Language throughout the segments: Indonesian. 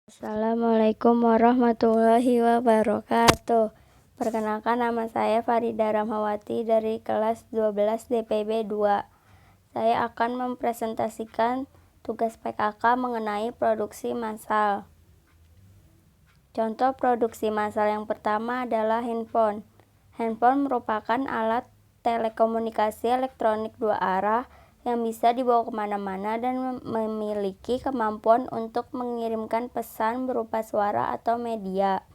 Assalamualaikum warahmatullahi wabarakatuh. Perkenalkan, nama saya Farida Ramhawati dari kelas 12 DPB 2. Saya akan mempresentasikan tugas PKK mengenai produksi massal. Contoh produksi massal yang pertama adalah handphone. Handphone merupakan alat telekomunikasi elektronik dua arah yang bisa dibawa kemana-mana dan memiliki kemampuan untuk mengirimkan pesan berupa suara atau media.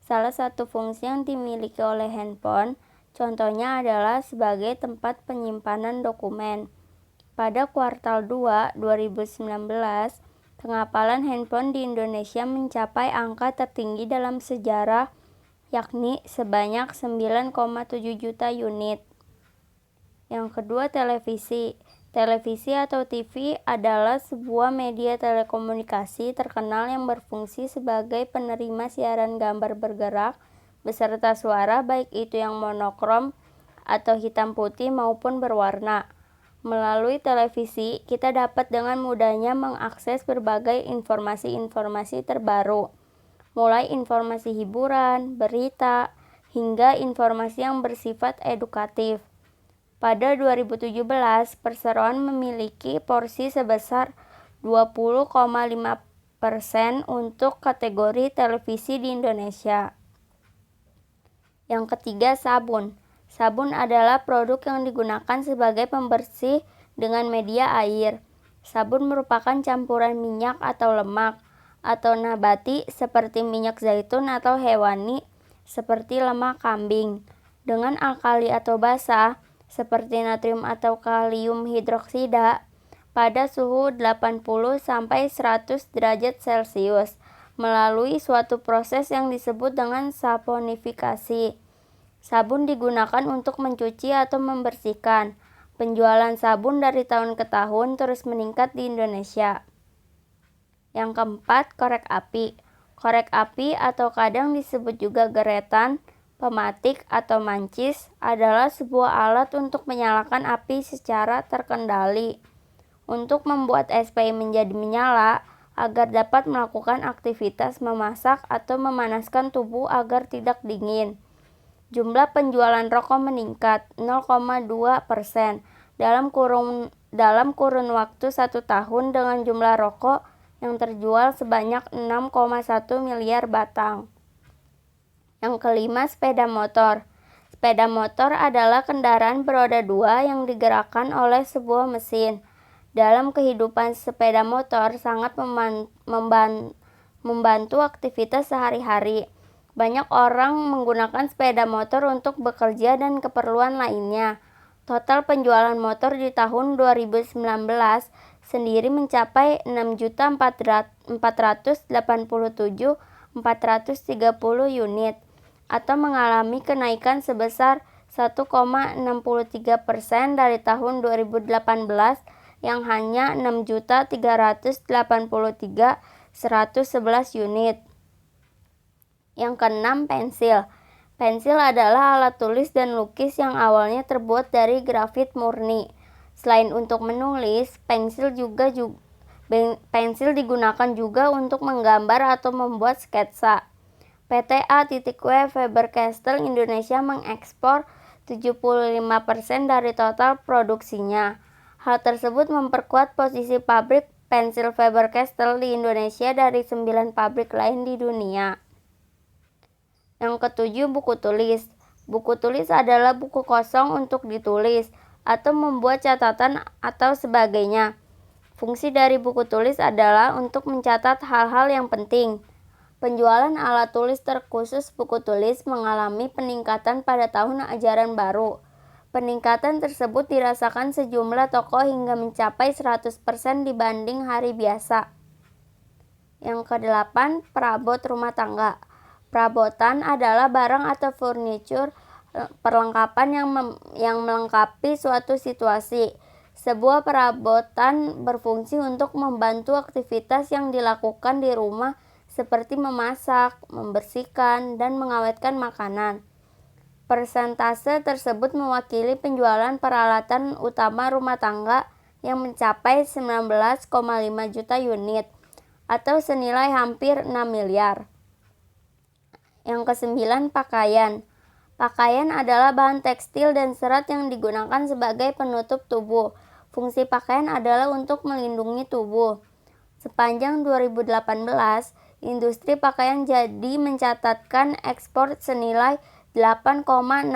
Salah satu fungsi yang dimiliki oleh handphone, contohnya adalah sebagai tempat penyimpanan dokumen. Pada kuartal 2 2019, pengapalan handphone di Indonesia mencapai angka tertinggi dalam sejarah, yakni sebanyak 9,7 juta unit. Yang kedua, televisi. Televisi atau TV adalah sebuah media telekomunikasi terkenal yang berfungsi sebagai penerima siaran gambar bergerak beserta suara, baik itu yang monokrom atau hitam putih maupun berwarna. Melalui televisi, kita dapat dengan mudahnya mengakses berbagai informasi-informasi terbaru, mulai informasi hiburan, berita, hingga informasi yang bersifat edukatif. Pada 2017, perseroan memiliki porsi sebesar 20,5% untuk kategori televisi di Indonesia. Yang ketiga, sabun. Sabun adalah produk yang digunakan sebagai pembersih dengan media air. Sabun merupakan campuran minyak atau lemak, atau nabati seperti minyak zaitun atau hewani seperti lemak kambing, dengan alkali atau basa seperti natrium atau kalium hidroksida pada suhu 80-100 derajat Celcius melalui suatu proses yang disebut dengan saponifikasi. Sabun digunakan untuk mencuci atau membersihkan. Penjualan sabun dari tahun ke tahun terus meningkat di Indonesia. Yang keempat, korek api. Korek api atau kadang disebut juga geretan, pematik atau mancis adalah sebuah alat untuk menyalakan api secara terkendali. Untuk membuat SPI menjadi menyala agar dapat melakukan aktivitas memasak atau memanaskan tubuh agar tidak dingin. Jumlah penjualan rokok meningkat 0,2% dalam kurun waktu 1 tahun dengan jumlah rokok yang terjual sebanyak 6,1 miliar batang. Yang kelima, sepeda motor. Sepeda motor adalah kendaraan beroda 2 yang digerakkan oleh sebuah mesin. Dalam kehidupan, sepeda motor sangat membantu aktivitas sehari-hari. Banyak orang menggunakan sepeda motor untuk bekerja dan keperluan lainnya. Total penjualan motor di tahun 2019 sendiri mencapai 6.487.430 unit atau mengalami kenaikan sebesar 1,63% dari tahun 2018 yang hanya 6.383.111 unit. Yang keenam, pensil. Pensil adalah alat tulis dan lukis yang awalnya terbuat dari grafit murni. Selain untuk menulis, pensil digunakan juga untuk menggambar atau membuat sketsa. PT A.W Faber-Castell Indonesia mengekspor 75% dari total produksinya. Hal tersebut memperkuat posisi pabrik pensil Faber-Castell di Indonesia dari 9 pabrik lain di dunia. Yang ketujuh, buku tulis. Buku tulis adalah buku kosong untuk ditulis atau membuat catatan atau sebagainya. Fungsi dari buku tulis adalah untuk mencatat hal-hal yang penting. Penjualan alat tulis terkhusus buku tulis mengalami peningkatan pada tahun ajaran baru. Peningkatan tersebut dirasakan sejumlah toko hingga mencapai 100% dibanding hari biasa. Yang kedelapan, perabot rumah tangga. Perabotan adalah barang atau furniture perlengkapan yang melengkapi suatu situasi. Sebuah perabotan berfungsi untuk membantu aktivitas yang dilakukan di rumah seperti memasak, membersihkan, dan mengawetkan makanan. Persentase tersebut mewakili penjualan peralatan utama rumah tangga yang mencapai 19,5 juta unit atau senilai hampir 6 miliar. Yang kesembilan, pakaian. Pakaian adalah bahan tekstil dan serat yang digunakan sebagai penutup tubuh. Fungsi pakaian adalah untuk melindungi tubuh. Sepanjang 2018, industri pakaian jadi mencatatkan ekspor senilai 8,62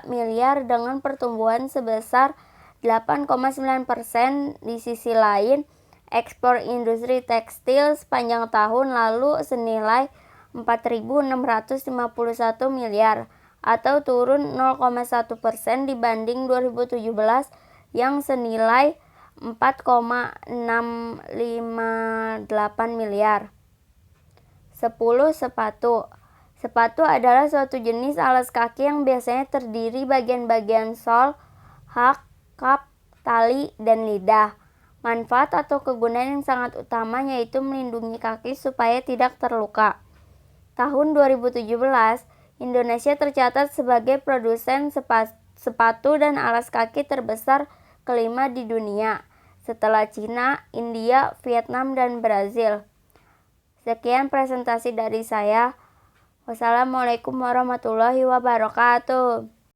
miliar dengan pertumbuhan sebesar 8,9%. Di sisi lain, ekspor industri tekstil sepanjang tahun lalu senilai 4.651 miliar atau turun 0,1% dibanding 2017 yang senilai 4,658 miliar. 10. Sepatu. Sepatu adalah suatu jenis alas kaki yang biasanya terdiri bagian-bagian sol, hak, kap, tali, dan lidah. Manfaat atau kegunaan yang sangat utama yaitu melindungi kaki supaya tidak terluka. Tahun 2017, Indonesia tercatat sebagai produsen sepatu dan alas kaki terbesar kelima di dunia, setelah Cina, India, Vietnam, dan Brazil. Sekian presentasi dari saya. Wassalamualaikum warahmatullahi wabarakatuh.